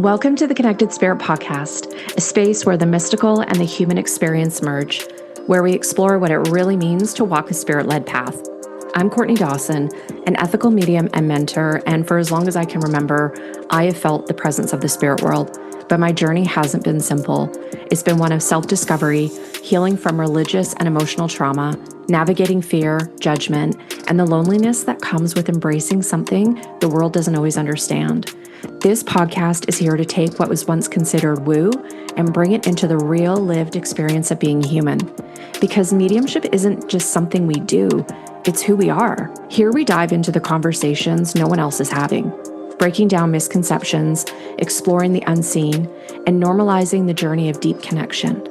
Welcome to the Connected Spirit Podcast, a space where the mystical and the human experience merge, where we explore what it really means to walk a spirit-led path. I'm Courtney Dawson, an ethical medium and mentor, and for as long as I can remember, I have felt the presence of the spirit world. But my journey hasn't been simple. It's been one of self-discovery, healing from religious and emotional trauma, navigating fear, judgment, and the loneliness that comes with embracing something the world doesn't always understand. This podcast is here to take what was once considered woo and bring it into the real lived experience of being human. Because mediumship isn't just something we do, it's who we are. Here we dive into the conversations no one else is having, breaking down misconceptions, exploring the unseen, and normalizing the journey of deep connection.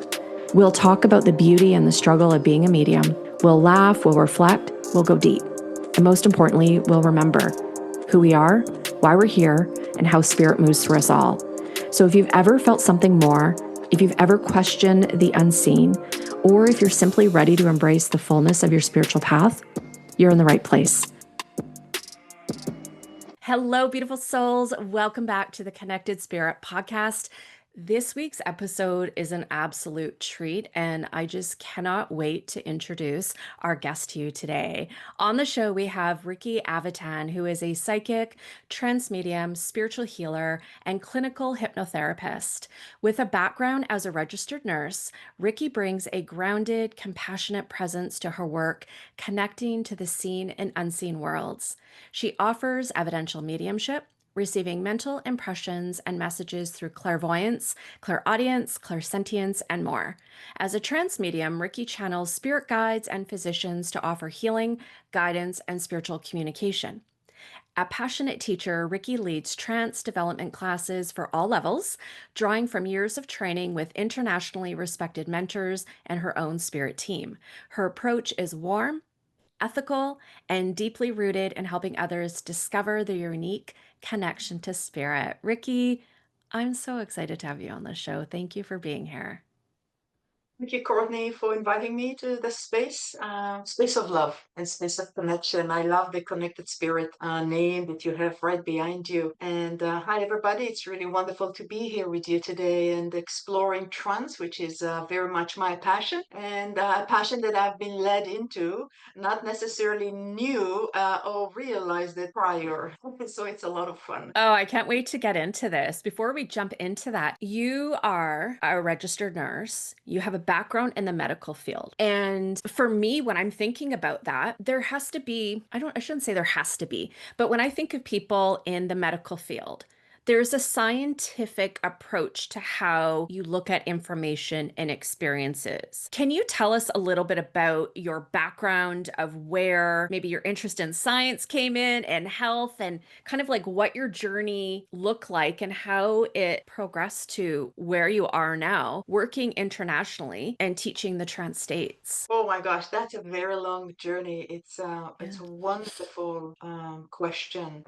We'll talk about the beauty and the struggle of being a medium. We'll laugh, we'll reflect, we'll go deep. And most importantly, we'll remember who we are, why we're here, and how spirit moves through us all. So if you've ever felt something more, if you've ever questioned the unseen, or if you're simply ready to embrace the fullness of your spiritual path, you're in the right place. Hello, beautiful souls. Welcome back to the Connected Spirit Podcast. This week's episode is an absolute treat, and I just cannot wait to introduce our guest to you today. On the show, we have Rickie Avitan, who is a psychic, trance medium, spiritual healer, and clinical hypnotherapist. With a background as a registered nurse, Rickie brings a grounded, compassionate presence to her work, connecting to the seen and unseen worlds. She offers evidential mediumship, receiving mental impressions and messages through clairvoyance, clairaudience, clairsentience, and more. As a trance medium, Rickie channels spirit guides and physicians to offer healing, guidance, and spiritual communication. A passionate teacher, Rickie leads trance development classes for all levels, drawing from years of training with internationally respected mentors and her own spirit team. Her approach is warm, ethical, and deeply rooted in helping others discover their unique connection to spirit. Rickie, I'm so excited to have you on the show. Thank you for being here. Thank you, Courtney, for inviting me to the space of love and space of connection. I love the Connected Spirit name that you have right behind you. And hi, everybody. It's really wonderful to be here with you today and exploring trance, which is very much my passion and a passion that I've been led into, not necessarily knew or realized it prior. So it's a lot of fun. Oh, I can't wait to get into this. Before we jump into that, you are a registered nurse. You have a background in the medical field. And for me, when I'm thinking about that, there has to be, I shouldn't say there has to be, but when I think of people in the medical field, there's a scientific approach to how you look at information and experiences. Can you tell us a little bit about your background of where maybe your interest in science came in and health and kind of like what your journey looked like and how it progressed to where you are now, working internationally and teaching the trans states? Oh my gosh, that's a very long journey. Yeah. It's a wonderful question.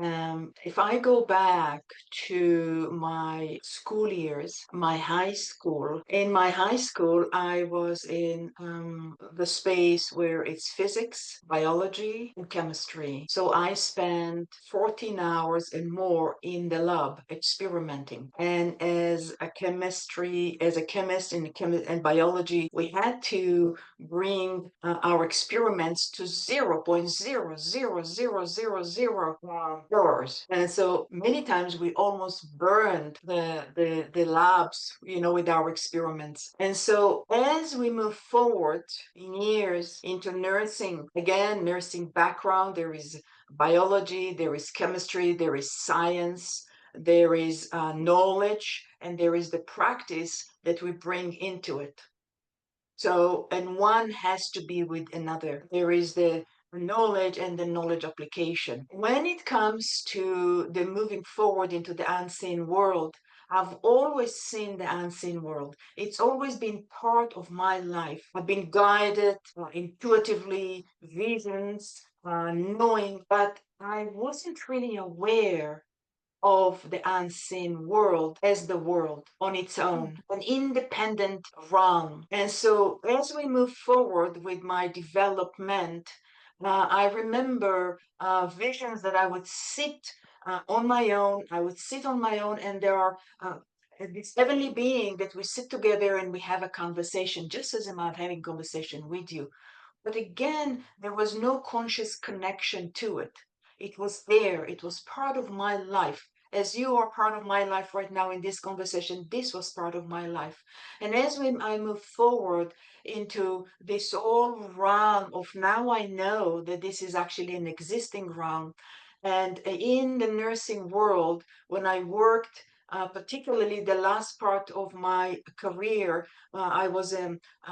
If I go back to my school years, my high school, in my high school, I was in the space where it's physics, biology, and chemistry. So I spent 14 hours and more in the lab experimenting. And as a chemist in biology, we had to bring our experiments to 0.00000 errors. And so many times we almost burned the labs, with our experiments. And so as we move forward in years into nursing, again, nursing background, there is biology, there is chemistry, there is science, there is knowledge, and there is the practice that we bring into it. So, and one has to be with another. There is the knowledge and the knowledge application. When it comes to the moving forward into the unseen world, I've always seen the unseen world. It's always been part of my life. I've been guided intuitively, visions, knowing, but I wasn't really aware of the unseen world as the world on its own, an independent realm. And so as we move forward with my development, I remember visions that I would sit on my own. I would sit on my own, and there are this heavenly being that we sit together and we have a conversation, just as I'm having conversation with you. But again, there was no conscious connection to it. It was there. It was part of my life. As you are part of my life right now in this conversation, this was part of my life. And as I move forward into this whole realm of now I know that this is actually an existing realm. And in the nursing world, when I worked, particularly the last part of my career, I was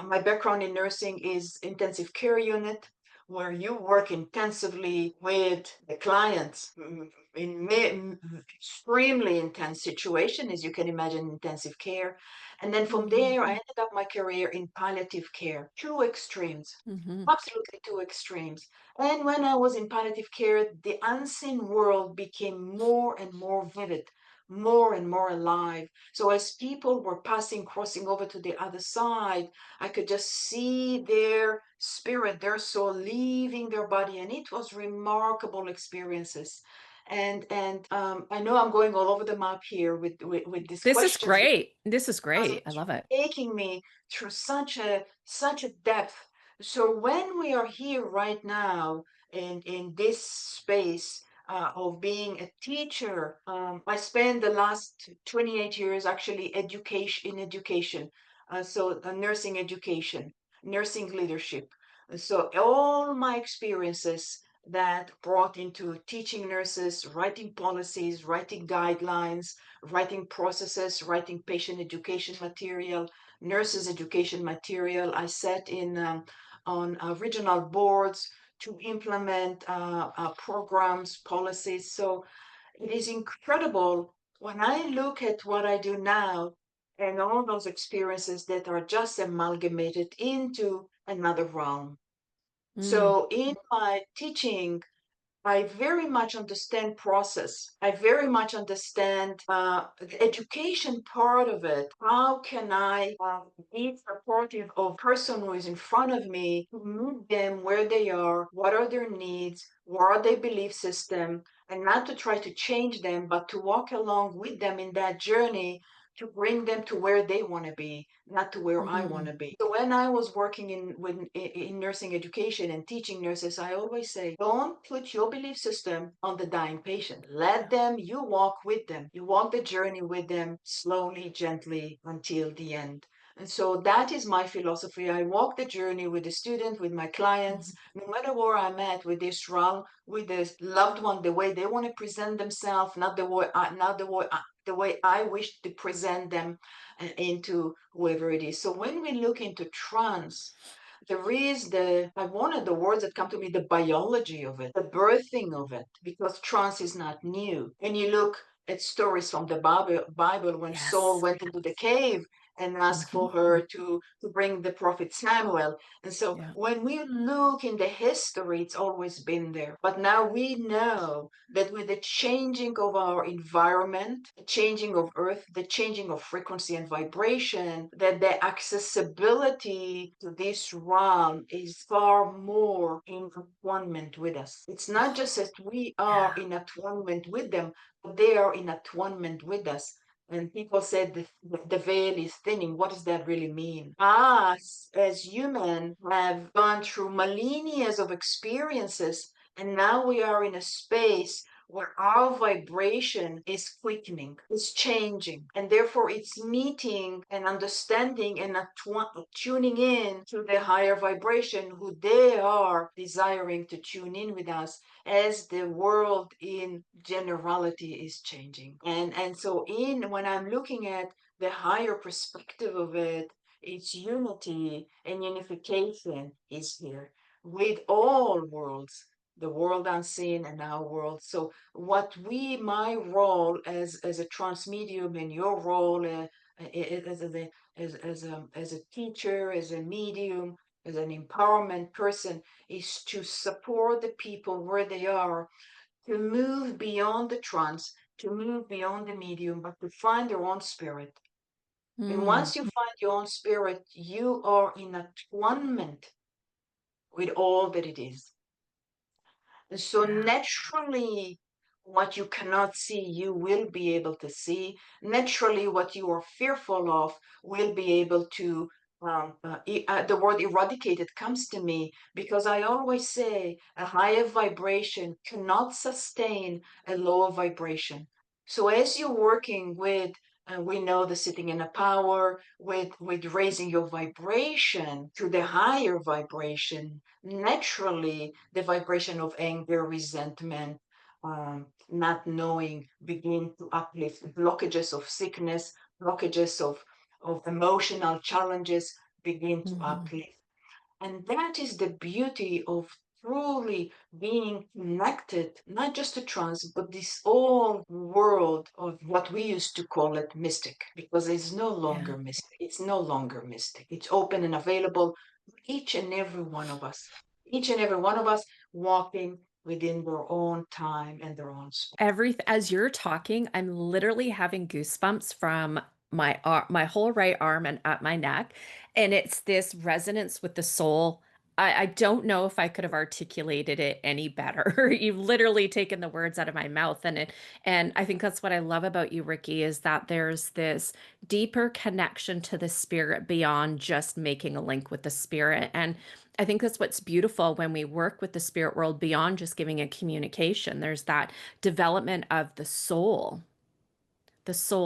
my background in nursing is intensive care unit, where you work intensively with the clients in extremely intense situation, as you can imagine, intensive care. And then from there, I ended up my career in palliative care. Two extremes, absolutely two extremes. And when I was in palliative care, the unseen world became more and more vivid, more and more alive. So as people were passing, crossing over to the other side, I could just see their spirit, their soul leaving their body, and it was remarkable experiences. And I know I'm going all over the map here with these This is questions great. This is because great. I it's love it. taking me through such a depth. So when we are here right now in this space of being a teacher, I spent the last 28 years actually education in education, so nursing education, nursing leadership. So all my experiences that brought into teaching nurses, writing policies, writing guidelines, writing processes, writing patient education material, nurses education material. I sat in on regional boards to implement programs, policies. So it is incredible when I look at what I do now and all those experiences that are just amalgamated into another realm. Mm. So in my teaching, I very much understand process. I very much understand the education part of it. How can I be supportive of person who is in front of me to meet them where they are? What are their needs? What are their belief system? And not to try to change them, but to walk along with them in that journey to bring them to where they want to be, not to where I want to be. So when I was working in nursing education and teaching nurses, I always say, don't put your belief system on the dying patient. Let them, you walk with them. You walk the journey with them slowly, gently until the end. And so that is my philosophy. I walk the journey with the student, with my clients, no matter where I'm at with this realm, with this loved one, the way they want to present themselves, not the way I wish to present them into whoever it is. So when we look into trance, there is one of the words that come to me, the biology of it, the birthing of it, because trance is not new. And you look at stories from the Bible when Saul Yes. went into the cave and asked for her to bring the prophet Samuel. And so Yeah. when we look in the history, it's always been there. But now we know that with the changing of our environment, the changing of earth, the changing of frequency and vibration, that the accessibility to this realm is far more in attunement with us. It's not just that we are Yeah. in attunement with them, but they are in attunement with us. And people said the veil is thinning. What does that really mean? Us as humans have gone through millennia of experiences, and now we are in a space where our vibration is quickening, is changing, and therefore it's meeting and understanding and tuning in to the higher vibration who they are desiring to tune in with us as the world in generality is changing. And so in when I'm looking at the higher perspective of it, it's unity and unification is here with all worlds, the world unseen and our world. So my role as a trance medium and your role as a teacher, as a medium, as an empowerment person is to support the people where they are, to move beyond the trance, to move beyond the medium, but to find their own spirit. And Mm. once you find your own spirit, you are in attunement with all that it is. And so Yeah. naturally, what you cannot see, you will be able to see. Naturally, what you are fearful of will be able to. The word eradicated comes to me because I always say a higher vibration cannot sustain a lower vibration. So as you're working with, we know the sitting in a power, with raising your vibration to the higher vibration, naturally the vibration of anger, resentment, not knowing begin to uplift. Blockages of sickness, blockages of emotional challenges begin to Mhm. uplift. And that is the beauty of truly being connected, not just to trance, but this whole world of what we used to call it mystic, because it's no Yeah. longer mystic. It's no longer mystic. It's open and available to each and every one of us. Each and every one of us walking within their own time and their own space. As you're talking, I'm literally having goosebumps from my whole right arm and up my neck, and it's this resonance with the soul. I don't know if I could have articulated it any better. You've literally taken the words out of my mouth, and I think that's what I love about you, Rickie, is that there's this deeper connection to the spirit beyond just making a link with the spirit. And I think that's what's beautiful when we work with the spirit world beyond just giving a communication. There's that development of the soul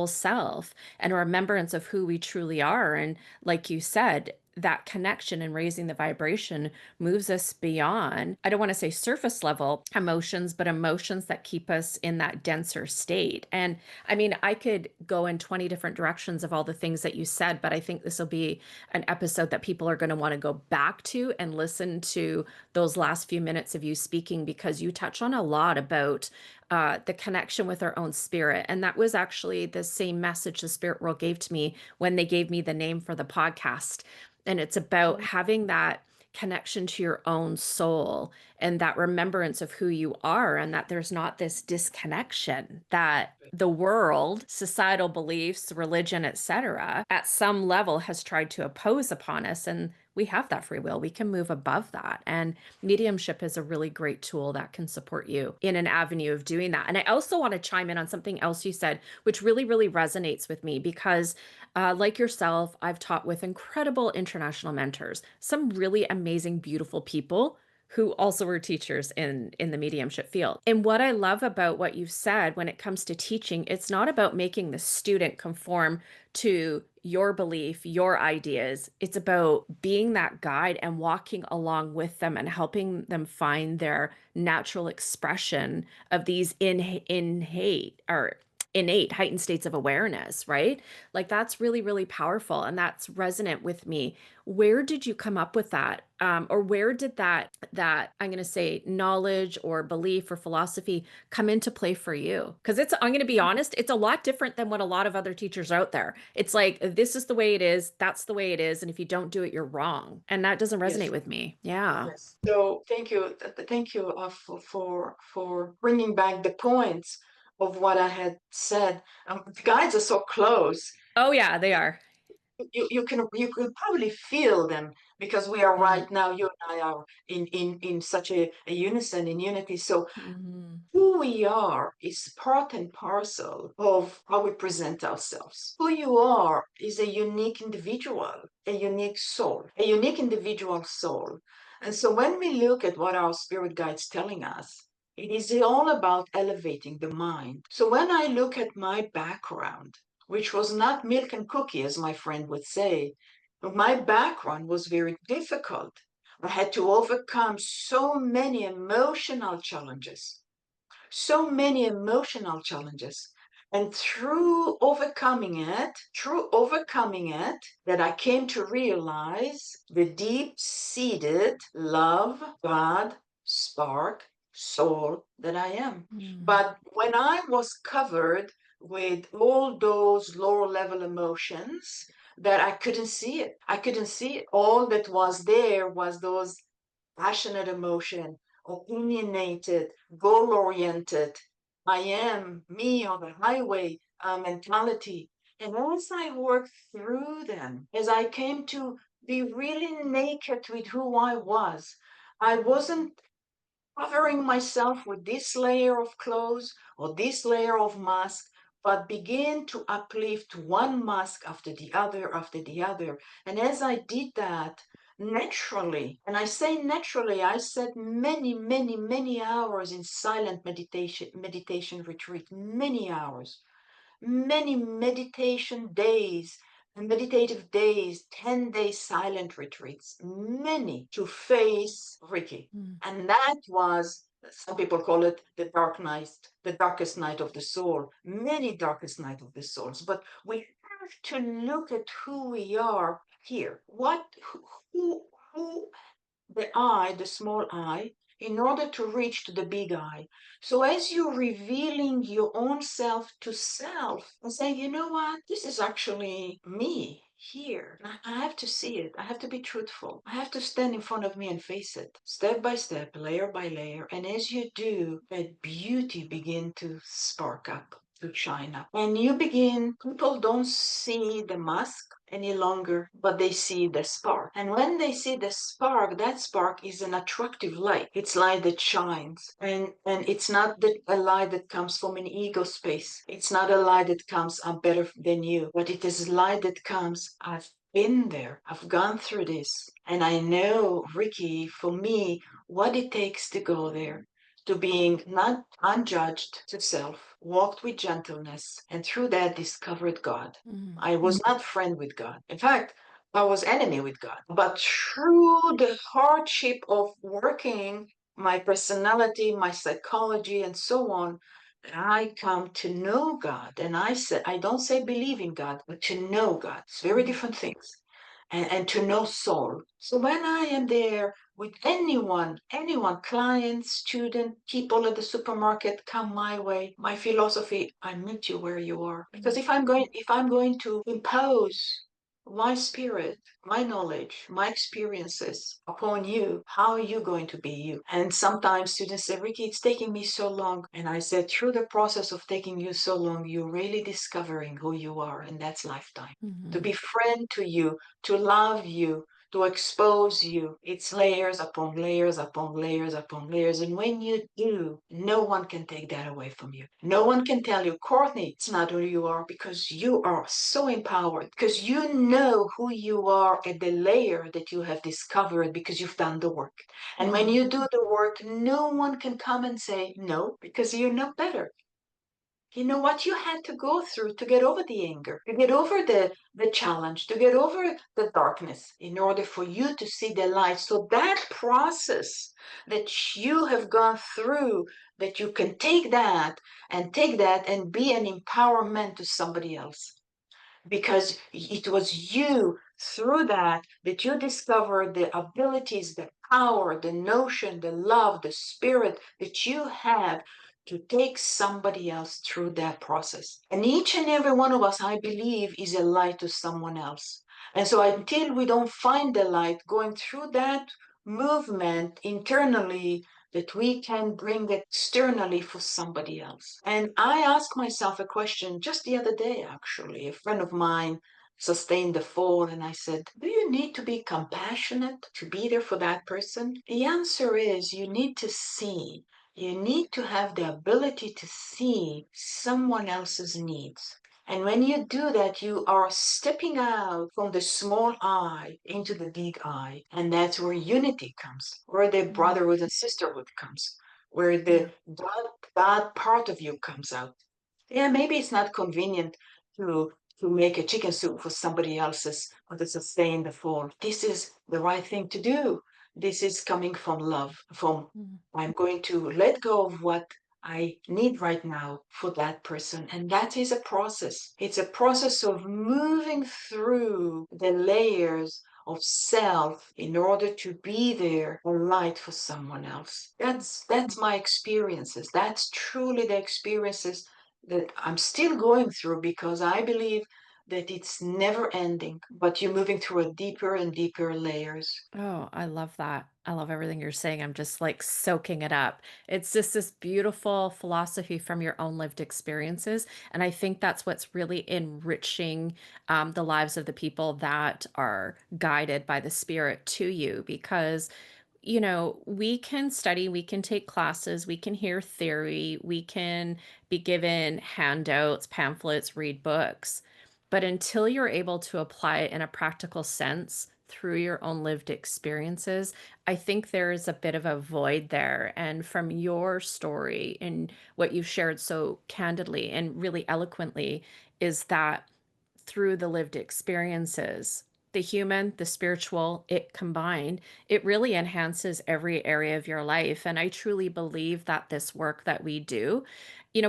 self, and a remembrance of who we truly are. And like you said, that connection and raising the vibration moves us beyond, I don't want to say surface level emotions, but emotions that keep us in that denser state. And I mean, I could go in 20 different directions of all the things that you said, but I think this will be an episode that people are going to want to go back to and listen to those last few minutes of you speaking, because you touch on a lot about the connection with our own spirit. And that was actually the same message the spirit world gave to me when they gave me the name for the podcast. And it's about having that connection to your own soul and that remembrance of who you are, and that there's not this disconnection that the world, societal beliefs, religion, etc., at some level has tried to oppose upon us. And we have that free will. We can move above that. And mediumship is a really great tool that can support you in an avenue of doing that. And I also want to chime in on something else you said, which really, really resonates with me because, like yourself, I've taught with incredible international mentors, some really amazing, beautiful people who also were teachers in the mediumship field. And what I love about what you've said when it comes to teaching, it's not about making the student conform to your belief, your ideas. It's about being that guide and walking along with them and helping them find their natural expression of these innate heightened states of awareness, right? Like that's really, really powerful. And that's resonant with me. Where did you come up with that? Or where did that I'm going to say knowledge or belief or philosophy come into play for you? Because I'm going to be honest, it's a lot different than what a lot of other teachers out there. It's like, this is the way it is. That's the way it is. And if you don't do it, you're wrong. And that doesn't resonate Yes. with me. Yeah. Yes. So thank you for bringing back the points of what I had said. The guides are so close. Oh, yeah, they are. You could probably feel them because we are Yeah. right now. You and I are in such a unison, in unity. So Hmm. who we are is part and parcel of how we present ourselves. Who you are is a unique individual, a unique soul, a unique individual soul. And so when we look at what our spirit guides telling us, it is all about elevating the mind. So when I look at my background, which was not milk and cookie, as my friend would say, my background was very difficult. I had to overcome so many emotional challenges, so many emotional challenges. And through overcoming it, that I came to realize the deep seated love, God, spark, soul that I am. Mm. But when I was covered with all those lower level emotions, that I couldn't see it. I couldn't see it. All that was there was those passionate emotion, opinionated, goal oriented. I am me on the highway mentality. And as I worked through them, as I came to be really naked with who I wasn't covering myself with this layer of clothes or this layer of mask, but begin to uplift one mask after the other. And as I did that, naturally, and I say naturally, I spent many, many, many hours in silent meditation retreat, many hours, many meditation days and meditative days, 10 days silent retreats, many to face Ricky. Mm. And that was, some people call it the dark night, the darkest night of the soul, many darkest night of the souls. But we have to look at who we are here. Who the I, the small I, in order to reach to the big I. So as you're revealing your own self and saying, you know what, this is actually me here. I have to see it. I have to be truthful. I have to stand in front of me and face it, step by step, layer by layer. And as you do, that beauty begin to spark up, to shine up. And you begin, people don't see the mask any longer, but they see the spark. And when they see the spark, that spark is an attractive light. It's light that shines. And it's not a light that comes from an ego space. It's not a light that comes, I'm better than you, but it is light that comes, I've been there. I've gone through this. And I know, Ricky, for me, what it takes to go there, to being not unjudged to self, walked with gentleness, and through that discovered God. Mm. I was not friend with God. In fact, I was enemy with God. But through the hardship of working my personality, my psychology, and so on, I come to know God. And I said, I don't say believe in God, but to know God. It's very Mm. different things. And to know soul. So when I am there with anyone, client, student, people at the supermarket come my way, my philosophy, I meet you where you are. Because Mm. if I'm going to impose my spirit, my knowledge, my experiences upon you, how are you going to be you? And sometimes students say, Ricky, it's taking me so long. And I said, through the process of taking you so long, you're really discovering who you are, and that's lifetime. To Mhm. be friend to you, to love you, to expose you. It's layers upon layers upon layers upon layers. And when you do, no one can take that away from you. No one can tell you, Courtney, it's not who you are, because you are so empowered, because you know who you are at the layer that you have discovered because you've done the work. And when Mhm. you do the work, no one can come and say no, because you know better. You know what you had to go through to get over the anger, to get over the challenge, to get over the darkness in order for you to see the light. So that process that you have gone through, that you can take that and be an empowerment to somebody else, because it was you through that you discovered the abilities, the power, the notion, the love, the spirit that you have to take somebody else through that process. And each and every one of us, I believe, is a light to someone else. And so until we don't find the light going through that movement internally, that we can bring externally for somebody else. And I asked myself a question just the other day, actually. A friend of mine sustained the fall, and I said, do you need to be compassionate to be there for that person? The answer is you need to see. You need to have the ability to see someone else's needs. And when you do that, you are stepping out from the small I into the big I. And that's where unity comes, where the Mm. brotherhood and sisterhood comes, where Yeah. the God part of you comes out. Yeah, maybe it's not convenient to to make a chicken soup for somebody else's or to sustain the fall. This is the right thing to do. This is coming from love, from Mm. I'm going to let go of what I need right now for that person. And that is a process. It's a process of moving through the layers of self in order to be there a light for someone else. That's my experiences. That's truly the experiences that I'm still going through, because I believe that it's never ending, but you're moving through a deeper and deeper layers. Oh, I love that. I love everything you're saying. I'm just like soaking it up. It's just this beautiful philosophy from your own lived experiences. And I think that's what's really enriching the lives of the people that are guided by the spirit to you, because we can study, we can take classes, we can hear theory, we can be given handouts, pamphlets, read books. But until you're able to apply it in a practical sense through your own lived experiences, I think there is a bit of a void there. And from your story and what you've shared so candidly and really eloquently, is that through the lived experiences, the human, the spiritual, it combined, it really enhances every area of your life. And I truly believe that this work that we do,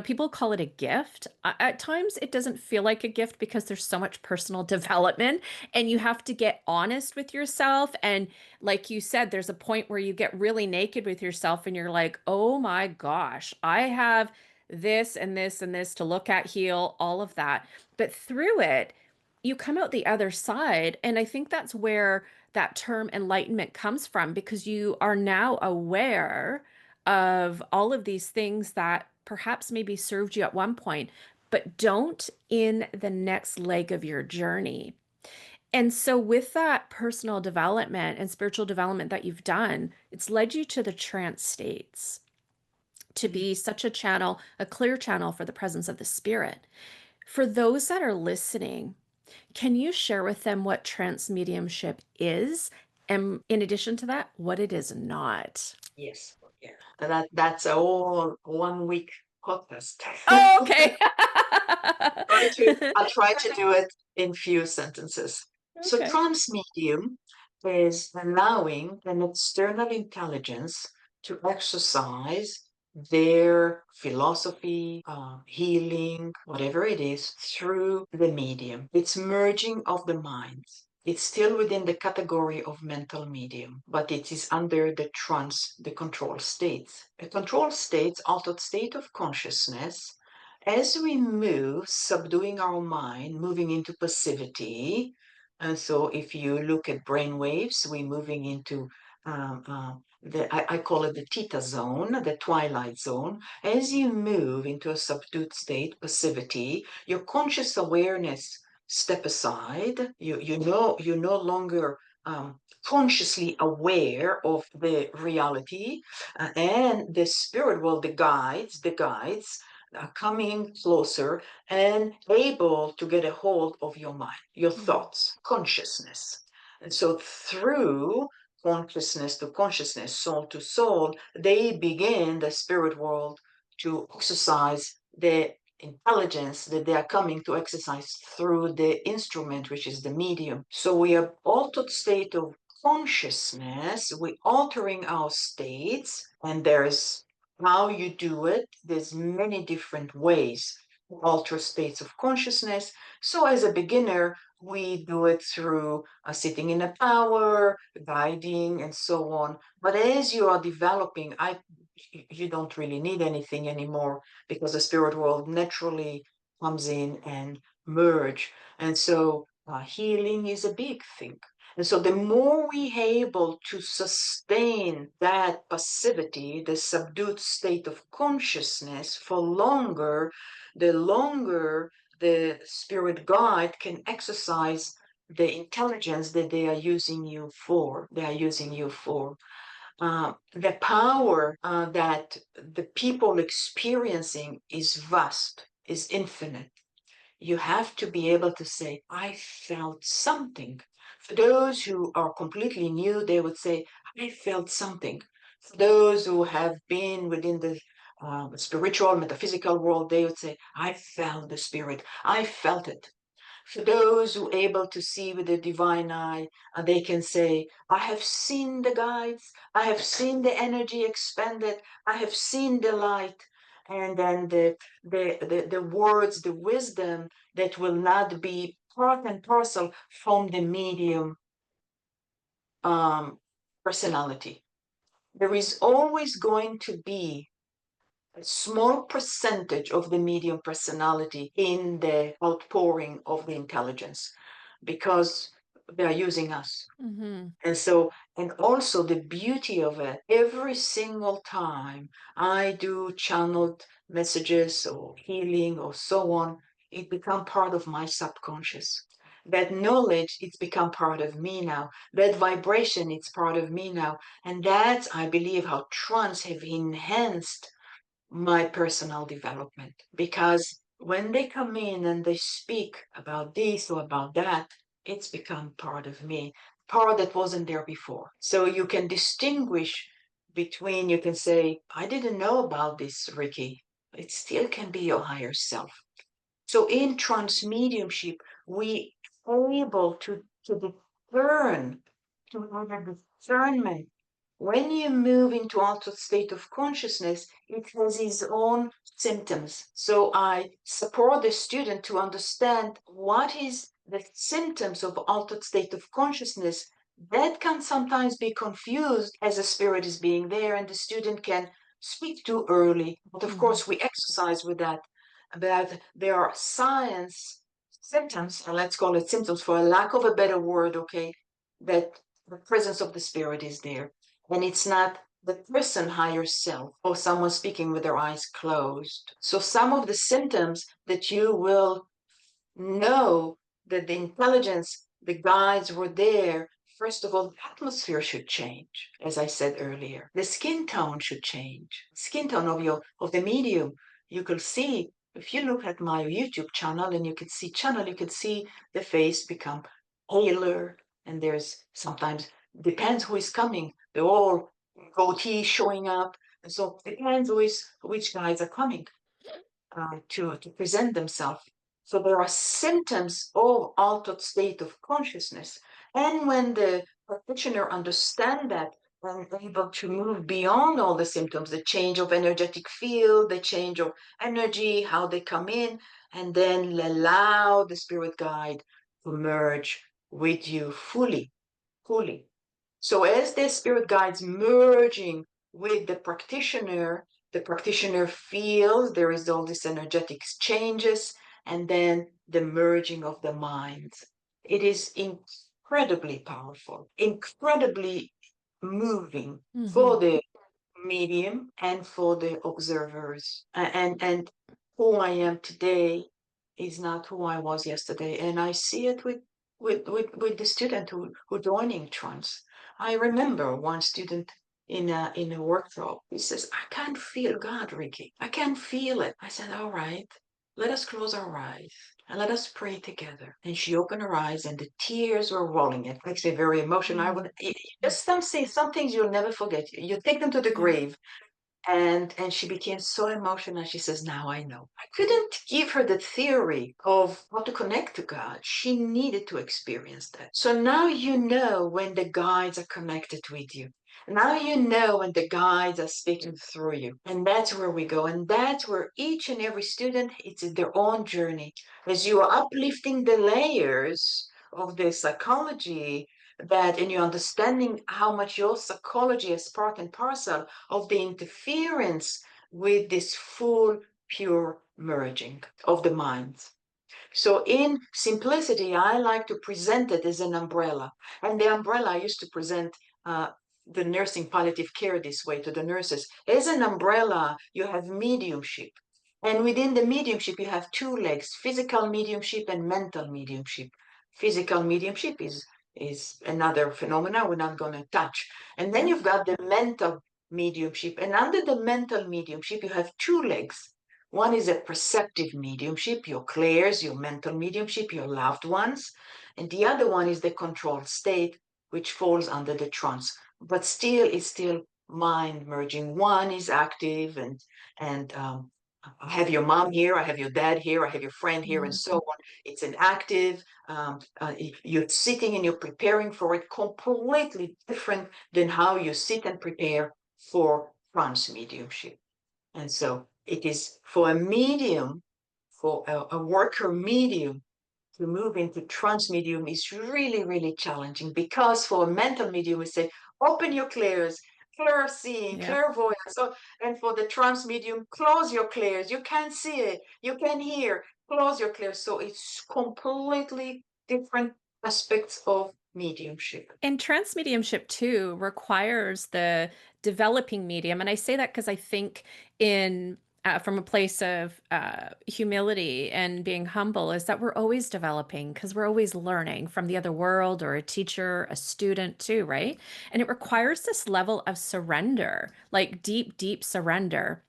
people call it a gift. At times, it doesn't feel like a gift because there's so much personal development and you have to get honest with yourself. And like you said, there's a point where you get really naked with yourself and you're like, oh my gosh, I have this and this and this to look at, heal, all of that. But through it, you come out the other side. And I think that's where that term enlightenment comes from, because you are now aware of all of these things that perhaps maybe served you at one point, but don't in the next leg of your journey. And so, with that personal development and spiritual development that you've done, it's led you to the trance states to be such a channel, a clear channel for the presence of the spirit. For those that are listening, can you share with them what trance mediumship is? And in addition to that, what it is not? Yes. Yeah. That's a whole 1 week podcast. Oh, okay. I'll try to do it in few sentences. So Okay. trance medium is allowing an external intelligence to exercise their philosophy, healing, whatever it is, through the medium. It's merging of the minds. It's still within the category of mental medium, but it is under the trance, the control states. A control state, altered state of consciousness, as we move, subduing our mind, moving into passivity. And so if you look at brain waves, we're moving into I call it the theta zone, the twilight zone. As you move into a subdued state, passivity, your conscious awareness step aside. You're no longer consciously aware of the reality, and the spirit world, the guides are coming closer and able to get a hold of your mind, your Mhm. thoughts, consciousness. And so through consciousness to consciousness, soul to soul, they begin the spirit world to exercise the intelligence that they are coming to exercise through the instrument, which is the medium. So we have altered state of consciousness, we're altering our states, and there's how you do it. There's many different ways to alter states of consciousness. So as a beginner, we do it through sitting in a power, guiding, and so on. But as you are developing, you don't really need anything anymore because the spirit world naturally comes in and merge. And so healing is a big thing. And so the more we able to sustain that passivity, the subdued state of consciousness for longer, the longer the spirit guide can exercise the intelligence that they are using you for. They are using you for. The power that the people experiencing is vast, is infinite. You have to be able to say, I felt something. For those who are completely new, they would say, I felt something. For those who have been within the spiritual, metaphysical world, they would say, I felt the spirit. I felt it. For those who are able to see with the divine eye, they can say, I have seen the guides, I have seen the energy expanded, I have seen the light. And then the words, the wisdom that will not be part and parcel from the medium um, personality. There is always going to be a small percentage of the medium personality in the outpouring of the intelligence because they are using us. Mhm. And so, and also the beauty of it, every single time I do channeled messages or healing or so on, it become part of my subconscious. That knowledge, it's become part of me now. That vibration, it's part of me now. And that's, I believe, how trance have enhanced my personal development. Because when they come in and they speak about this or about that, it's become part of me, part that wasn't there before. So you can distinguish between, you can say, I didn't know about this, Rickie. It still can be your higher self. So in trance mediumship, we are able to discern, to have a discernment. When you move into altered state of consciousness, it has its own symptoms. So I support the student to understand what is the symptoms of altered state of consciousness. That can sometimes be confused as a spirit is being there, and the student can speak too early. But of course, we exercise with that. But there are science symptoms, and let's call it symptoms for a lack of a better word, okay, that the presence of the spirit is there. And it's not the person higher self or someone speaking with their eyes closed. So some of the symptoms that you will know that the intelligence, the guides were there. First of all, the atmosphere should change, as I said earlier. The skin tone should change. Skin tone of the medium. You could see, if you look at my YouTube channel and you could see the face become paler, and there's sometimes depends who is coming. They're all goatee showing up. And so it depends which guides are coming to present themselves. So there are symptoms of altered state of consciousness. And when the practitioner understands that and able to move beyond all the symptoms, the change of energetic field, the change of energy, how they come in, and then allow the spirit guide to merge with you fully, fully. So as the spirit guides merging with the practitioner feels there is all this energetic changes, and then the merging of the minds. It is incredibly powerful, incredibly moving for the medium and for the observers. And who I am today is not who I was yesterday. And I see it with the student who joining trance. I remember one student in a workshop. He says, I can't feel God, Rickie. I can't feel it. I said, all right, let us close our eyes and let us pray together. And she opened her eyes and the tears were rolling. It makes me very emotional. I would just some things you'll never forget. You take them to the grave. And she became so emotional. She says, now I know. I couldn't give her the theory of how to connect to God. She needed to experience that. So now you know when the guides are connected with you. Now you know when the guides are speaking through you. And that's where we go. And that's where each and every student, it's in their own journey. As you are uplifting the layers of the psychology, that and you're understanding how much your psychology is part and parcel of the interference with this full pure merging of the minds. So in simplicity, I like to present it as an umbrella. And the umbrella, I used to present the nursing palliative care this way to the nurses. As an umbrella, you have mediumship. And within the mediumship, you have two legs, physical mediumship and mental mediumship. Physical mediumship is another phenomena we're not going to touch. And then you've got the mental mediumship. And under the mental mediumship, you have two legs. One is a perceptive mediumship, your clairs, your mental mediumship, your loved ones. And the other one is the controlled state, which falls under the trance, but still is still mind merging. One is active and I have your mom here, I have your dad here, I have your friend here, and so on. It's an active, you're sitting and you're preparing for it, completely different than how you sit and prepare for trance mediumship. And so it is for a medium, for a worker medium to move into trance medium is really, really challenging, because for a mental medium, we say, open your clairs, clear seeing, clairvoyance. So, and for the trance medium, close your clairs. You can't see it, you can hear, close your clairs. So it's completely different aspects of mediumship. And trance mediumship too requires the developing medium. And I say that because I think in from a place of humility and being humble, is that we're always developing because we're always learning from the other world or a teacher, a student too, right? And it requires this level of surrender, like deep, deep surrender.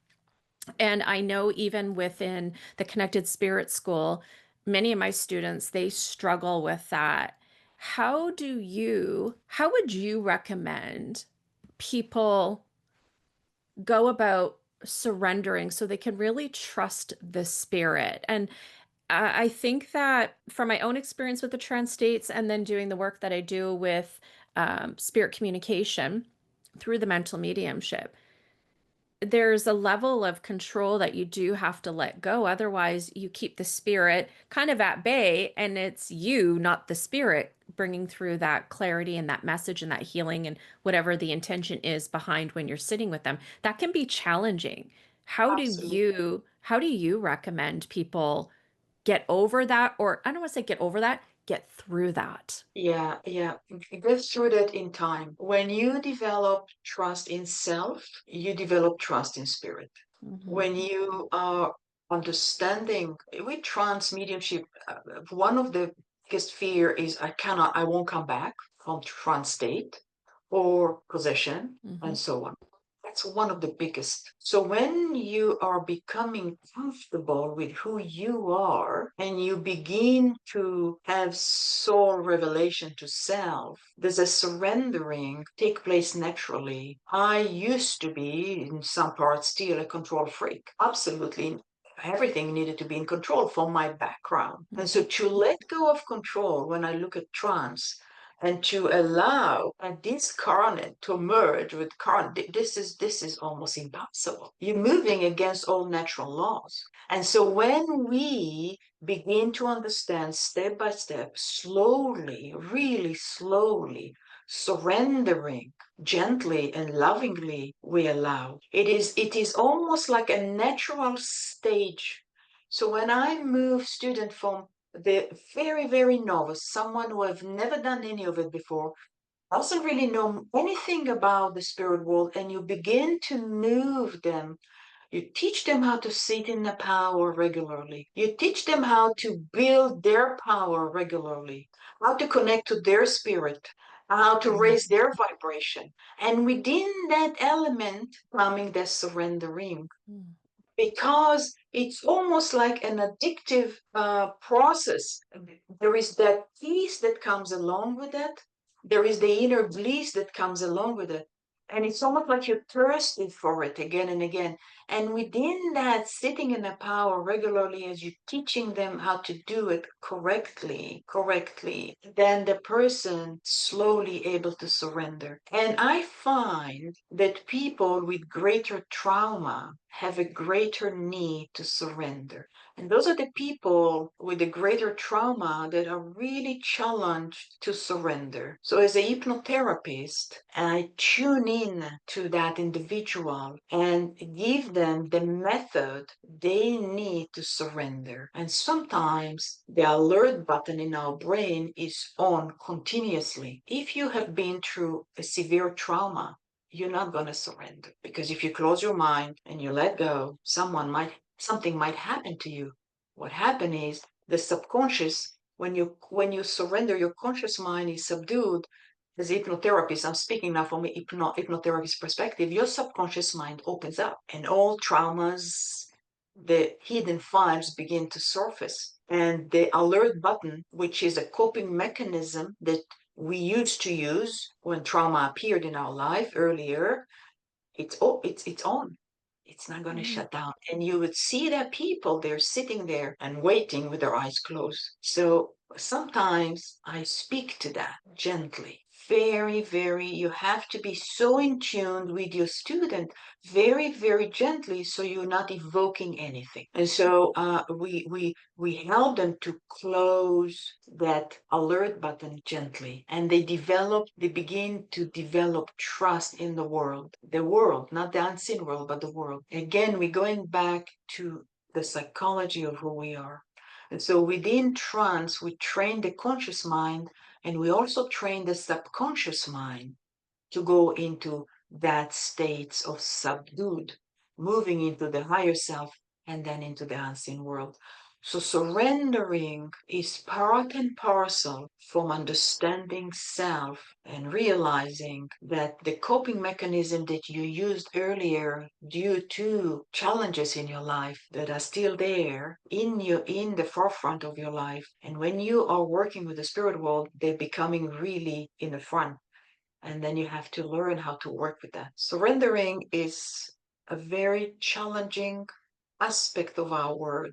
And I know even within the Connected Spirit School, many of my students, they struggle with that. How would you recommend people go about surrendering so they can really trust the spirit? And I think that from my own experience with the trance states and then doing the work that I do with spirit communication through the mental mediumship, there's a level of control that you do have to let go. Otherwise, you keep the spirit kind of at bay, and it's you, not the spirit, bringing through that clarity and that message and that healing and whatever the intention is behind when you're sitting with them. That can be challenging. Absolutely. How do you recommend people get over that? Or I don't want to say get over that, get through that. Yeah, yeah. Go through that in time. When you develop trust in self, you develop trust in spirit. Mhm. When you are understanding with trance mediumship, one of the biggest fear is I won't come back from trance state or possession and Mhm. so on. That's one of the biggest. So when you are becoming comfortable with who you are and you begin to have soul revelation to self, there's a surrendering take place naturally. I used to be, in some parts, still a control freak. Absolutely. Everything needed to be in control from my background. And so to let go of control when I look at trance and to allow a discarnate to merge with carnate, this is almost impossible. You're moving against all natural laws. And so when we begin to understand step by step, slowly, really slowly, surrendering gently and lovingly, we allow. It is almost like a natural stage. So when I move student from the very, very novice, someone who have never done any of it before, doesn't really know anything about the spirit world, and you begin to move them. You teach them how to sit in the power regularly. You teach them how to build their power regularly, how to connect to their spirit, how to raise their vibration. And within that element, coming the surrendering, Mhm. because it's almost like an addictive process. There is that peace that comes along with that. There is the inner bliss that comes along with it. And it's almost like you're thirsty for it again and again. And within that, sitting in the power regularly as you're teaching them how to do it correctly, then the person slowly able to surrender. And I find that people with greater trauma have a greater need to surrender. And those are the people with the greater trauma that are really challenged to surrender. So as a hypnotherapist, I tune in to that individual and give them the method they need to surrender. And sometimes the alert button in our brain is on continuously. If you have been through a severe trauma, you're not going to surrender, because if you close your mind and you let go, something might happen to you. What happened is the subconscious, when you surrender, your conscious mind is subdued. As a hypnotherapist, I'm speaking now from a hypnotherapist perspective, your subconscious mind opens up and all traumas, the hidden files begin to surface. And the alert button, which is a coping mechanism that we used to use when trauma appeared in our life earlier, it's on. It's not going to Mhm. shut down. And you would see that people, they're sitting there and waiting with their eyes closed. So sometimes I speak to that gently. Very, very, you have to be so in tune with your student, very, very gently, so you're not evoking anything. And so we help them to close that alert button gently, and they begin to develop trust in the world, not the unseen world, but the world. Again, we're going back to the psychology of who we are. And so within trance, we train the conscious mind, and we also train the subconscious mind to go into that states of subdued. moving into the higher self, and then into the unseen world. So surrendering is part and parcel from understanding self and realizing that the coping mechanism that you used earlier due to challenges in your life that are still there in the forefront of your life. And when you are working with the spirit world, they're becoming really in the front. And then you have to learn how to work with that. Surrendering is a very challenging aspect of our work.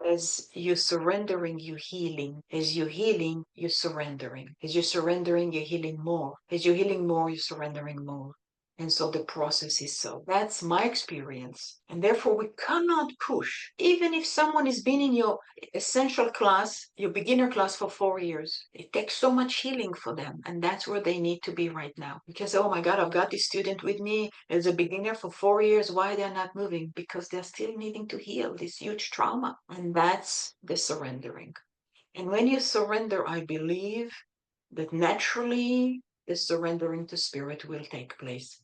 As you're surrendering, you're healing. As you're healing, you're surrendering. As you're surrendering, you're healing more. As you're healing more, you're surrendering more. And so the process is so. That's my experience. And therefore, we cannot push. Even if someone has been in your essential class, your beginner class for 4 years, it takes so much healing for them. And that's where they need to be right now. Because, oh my God, I've got this student with me as a beginner for 4 years. Why they're not moving? Because they're still needing to heal this huge trauma. And that's the surrendering. And when you surrender, I believe that naturally the surrendering to spirit will take place.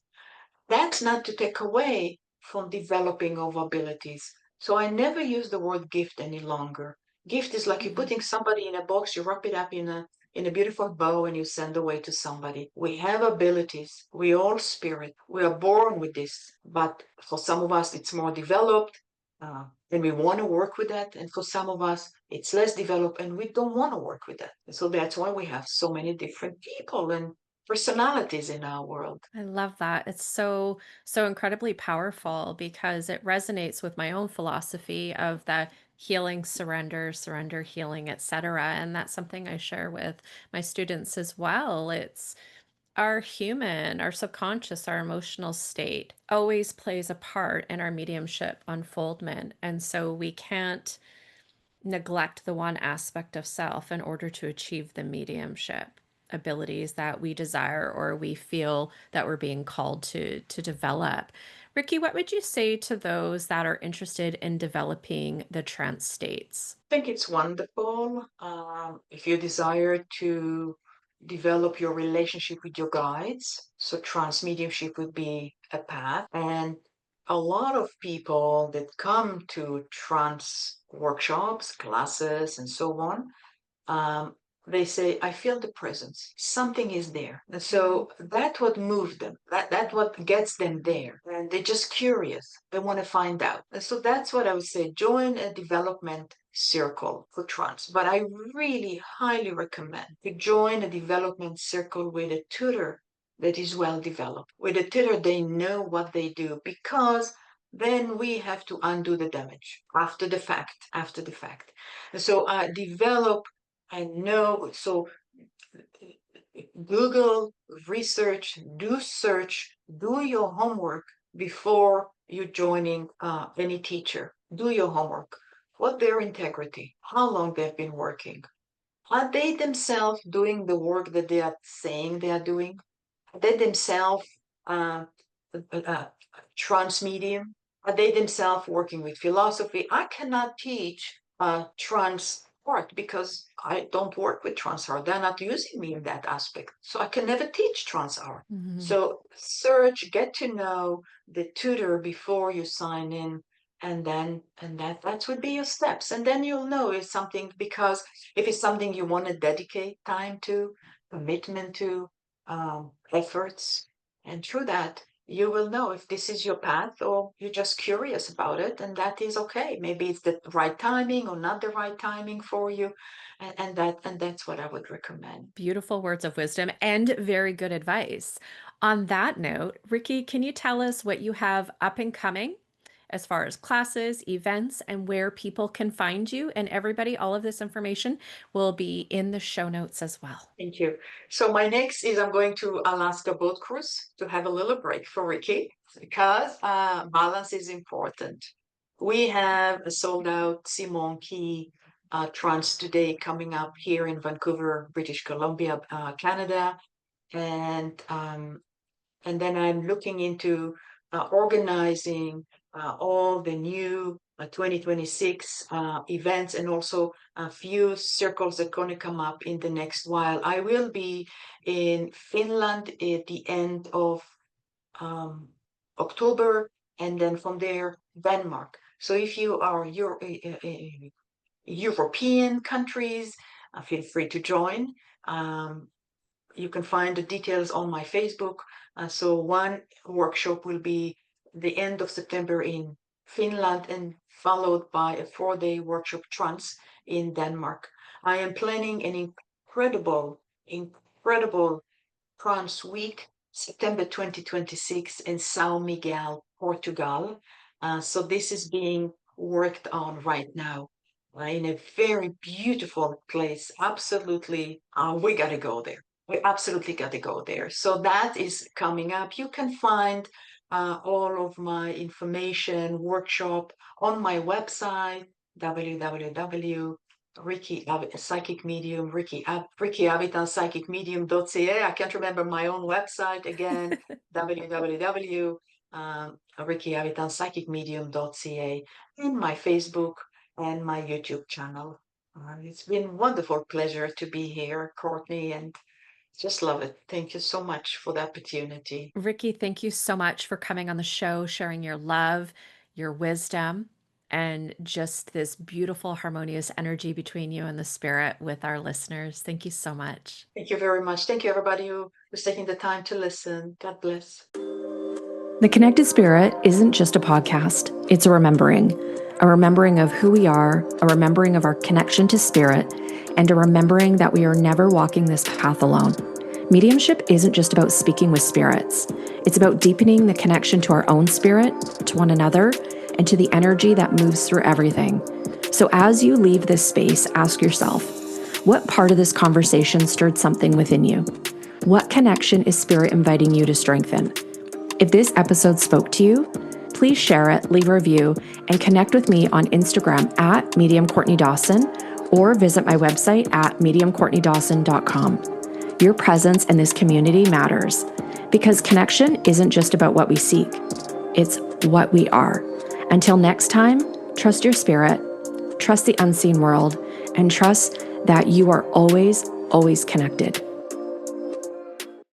That's not to take away from developing of abilities. So I never use the word gift any longer. Gift is like you're putting somebody in a box, you wrap it up in a beautiful bow and you send away to somebody. We have abilities. We all spirit. We are born with this. But for some of us, it's more developed. And we want to work with that. And for some of us, it's less developed and we don't want to work with that. And so that's why we have so many different people and personalities in our world. I love that. It's so incredibly powerful because it resonates with my own philosophy of the healing, surrender, healing, etc. And that's something I share with my students as well. It's our subconscious, our emotional state always plays a part in our mediumship unfoldment. And so we can't neglect the one aspect of self in order to achieve the mediumship abilities that we desire or we feel that we're being called to develop. Rickie, what would you say to those that are interested in developing the trance states? I think it's wonderful. If you desire to develop your relationship with your guides, so trance mediumship would be a path. And a lot of people that come to trance workshops, classes, and so on, um, they say, I feel the presence. Something is there. And so that's what moves them. That's what gets them there. And they're just curious. They want to find out. And so that's what I would say. Join a development circle for trance. But I really highly recommend to join a development circle with a tutor that is well developed. With a tutor, they know what they do because then we have to undo the damage after the fact, And so develop and know. So Google, research, do search, do your homework before you joining any teacher. Do your homework. What their integrity, how long they've been working. Are they themselves doing the work that they are saying they are doing? Are they themselves trance medium? Are they themselves working with philosophy? I cannot teach trance art because I don't work with trance art. They're not using me in that aspect. So I can never teach trance art. Mhm. So search, get to know the tutor before you sign in. And that would be your steps. And then you'll know if something, because if it's something you want to dedicate time to, commitment to, efforts, and through that, you will know if this is your path or you're just curious about it, and that is okay. Maybe it's the right timing or not the right timing for you, and that's what I would recommend. Beautiful words of wisdom and very good advice. On that note, Rickie, can you tell us what you have up and coming as far as classes, events, and where people can find you? And everybody, all of this information will be in the show notes as well. Thank you. So my next is I'm going to Alaska boat cruise to have a little break for Rickie because balance is important. We have a sold out Simon Key trance today coming up here in Vancouver, British Columbia, Canada, and then I'm looking into organizing all the new 2026 events and also a few circles that are going to come up in the next while. I will be in Finland at the end of October, and then from there, Denmark. So if you are European countries, feel free to join. You can find the details on my Facebook. So one workshop will be the end of September in Finland, and followed by a 4-day workshop trance in Denmark. I am planning an incredible trance week, September 2026 in São Miguel, Portugal. So this is being worked on right now, in a very beautiful place. Absolutely, we got to go there. We absolutely got to go there. So that is coming up. You can find all of my information, workshop on my website, Rickie Psychic Medium, Rickie Avitan Psychic Medium.ca. I can't remember my own website again, www. Rickie Avitan Psychic Medium.ca, and my Facebook and my YouTube channel. It's been wonderful pleasure to be here, Courtney, and just love it. Thank you so much for the opportunity. Rickie, thank you so much for coming on the show, sharing your love, your wisdom, and just this beautiful, harmonious energy between you and the spirit with our listeners. Thank you so much. Thank you very much. Thank you, everybody who was taking the time to listen. God bless. The Connected Spirit isn't just a podcast, it's a remembering of who we are, a remembering of our connection to spirit, and a remembering that we are never walking this path alone. Mediumship isn't just about speaking with spirits. It's about deepening the connection to our own spirit, to one another, and to the energy that moves through everything. So as you leave this space, ask yourself, what part of this conversation stirred something within you? What connection is spirit inviting you to strengthen? If this episode spoke to you, please share it, leave a review, and connect with me on Instagram at Medium Courtney Dawson, or visit my website at mediumcourtneydawson.com. Your presence in this community matters, because connection isn't just about what we seek, it's what we are. Until next time, trust your spirit, trust the unseen world, and trust that you are always, always connected.